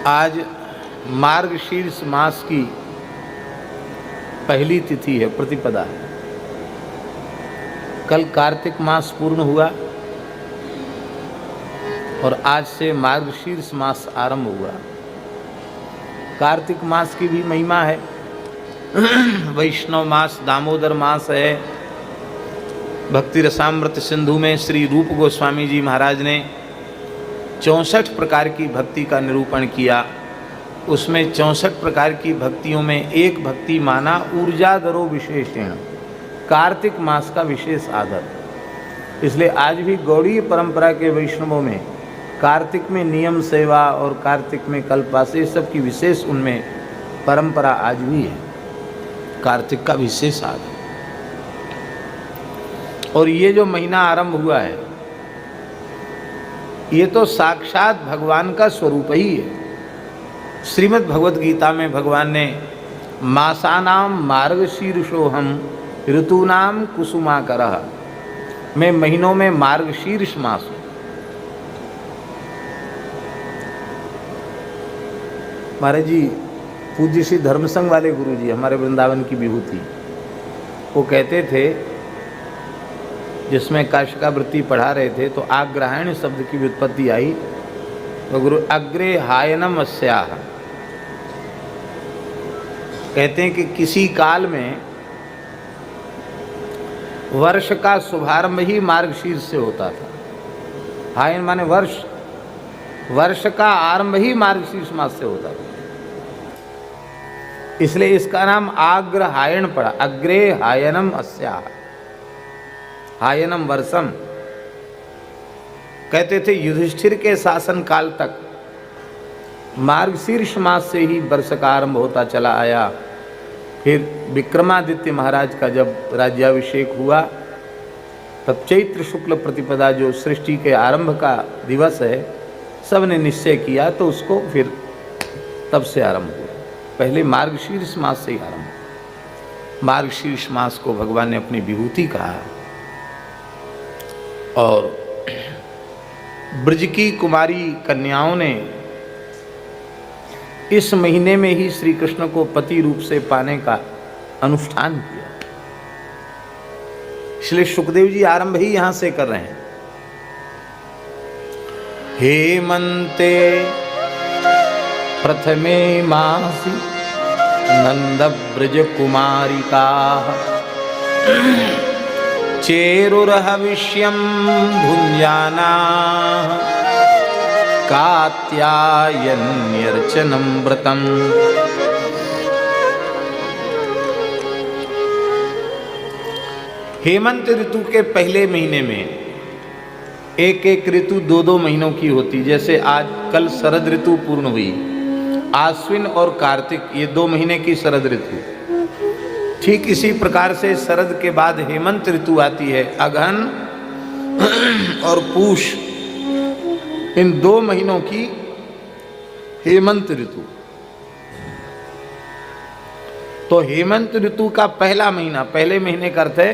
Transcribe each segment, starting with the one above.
आज मार्गशीर्ष मास की पहली तिथि है, प्रतिपदा है। कल कार्तिक मास पूर्ण हुआ और आज से मार्गशीर्ष मास आरंभ हुआ। कार्तिक मास की भी महिमा है। वैष्णव मास, दामोदर मास है। भक्ति रसामृत सिंधु में श्री रूप गोस्वामी जी महाराज ने 64 प्रकार की भक्ति का निरूपण किया। उसमें 64 प्रकार की भक्तियों में एक भक्ति माना ऊर्जाधरो विशेषण, कार्तिक मास का विशेष आदर। इसलिए आज भी गौड़ीय परंपरा के वैष्णवों में कार्तिक में नियम सेवा और कार्तिक में कल्पवास, ये सब की विशेष उनमें परंपरा आज भी है। कार्तिक का विशेष आदर। और ये जो महीना आरंभ हुआ है, ये तो साक्षात भगवान का स्वरूप ही है। श्रीमद् भगवद गीता में भगवान ने मासानाम मार्गशीर्षोहम ऋतूनाम कुसुमाकरः, मैं महीनों में मार्गशीर्ष मास हूँ। महाराज जी, पूज्य श्री धर्मसंघ वाले गुरु जी, हमारे वृंदावन की विभूति, वो कहते थे, जिसमें काशिकावृत्ति पढ़ा रहे थे तो आग्रहायण शब्द की व्युत्पत्ति आई तो गुरु अग्रे हायनम अस्याह, कहते हैं कि किसी काल में वर्ष का शुभारंभ ही मार्गशीर्ष से होता था। हायन माने वर्ष, वर्ष का आरंभ ही मार्गशीर्ष मास से होता था। इसलिए इसका नाम आग्रहायण पड़ा। अग्रे हायनम अस्याह, हायनम वर्षम। कहते थे युधिष्ठिर के शासन काल तक मार्गशीर्ष मास से ही वर्ष का आरंभ होता चला आया। फिर विक्रमादित्य महाराज का जब राज्याभिषेक हुआ, तब चैत्र शुक्ल प्रतिपदा जो सृष्टि के आरंभ का दिवस है, सबने निश्चय किया तो उसको फिर तब से आरंभ हुआ। पहले मार्गशीर्ष मास से ही आरंभ। मार्गशीर्ष मास को भगवान ने अपनी विभूति कहा। और ब्रज की कुमारी कन्याओं ने इस महीने में ही श्री कृष्ण को पति रूप से पाने का अनुष्ठान किया। इसलिए सुखदेव जी आरंभ ही यहां से कर रहे हैं। हेमंते प्रथमे मासी नंद ब्रज कुमारिका चेरुर्हविष्यं भुञ्जाना कात्यायन्यर्चनं व्रतम्। हेमंत ऋतु के पहले महीने में एक एक ऋतु 2-2 महीनों की होती। जैसे आज कल शरद ऋतु पूर्ण हुई, आश्विन और कार्तिक, ये 2 महीने की शरद ऋतु। ठीक इसी प्रकार से शरद के बाद हेमंत ऋतु आती है। अगहन और पूष, इन 2 महीनों की हेमंत ऋतु। तो हेमंत ऋतु का पहला महीना, पहले महीने का अर्थ है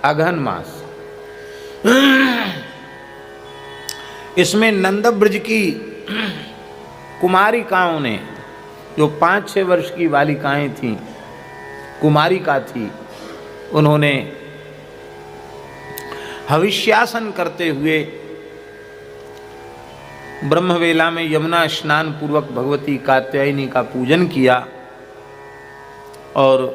अगहन मास। इसमें नंद ब्रज की कुमारिकाओं ने, जो 5-6 वर्ष की बालिकाएं थीं, कुमारिका थी, उन्होंने हविष्यासन करते हुए ब्रह्मवेला में यमुना स्नान पूर्वक भगवती कात्यायनी का पूजन किया। और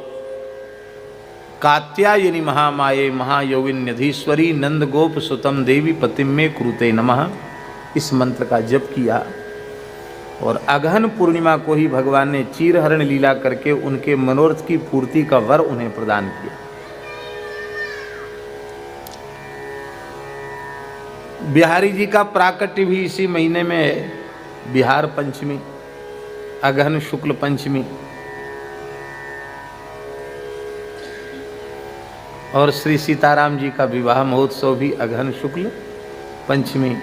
कात्यायनी महामाये महायोगिन्यधीश्वरी नंद गोप सुतम देवी पतिम में कुरुते नमः, इस मंत्र का जप किया। और अगहन पूर्णिमा को ही भगवान ने चीरहरण लीला करके उनके मनोरथ की पूर्ति का वर उन्हें प्रदान किया। बिहारी जी का प्राकट्य भी इसी महीने में है। बिहार पंचमी, अगहन शुक्ल पंचमी। और श्री सीताराम जी का विवाह महोत्सव भी अगहन शुक्ल पंचमी।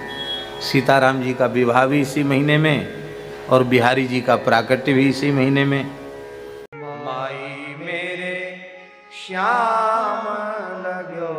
सीताराम जी का विवाह भी इसी महीने में और बिहारी जी का प्राकट्य भी इसी महीने में। माई मेरे श्याम लगो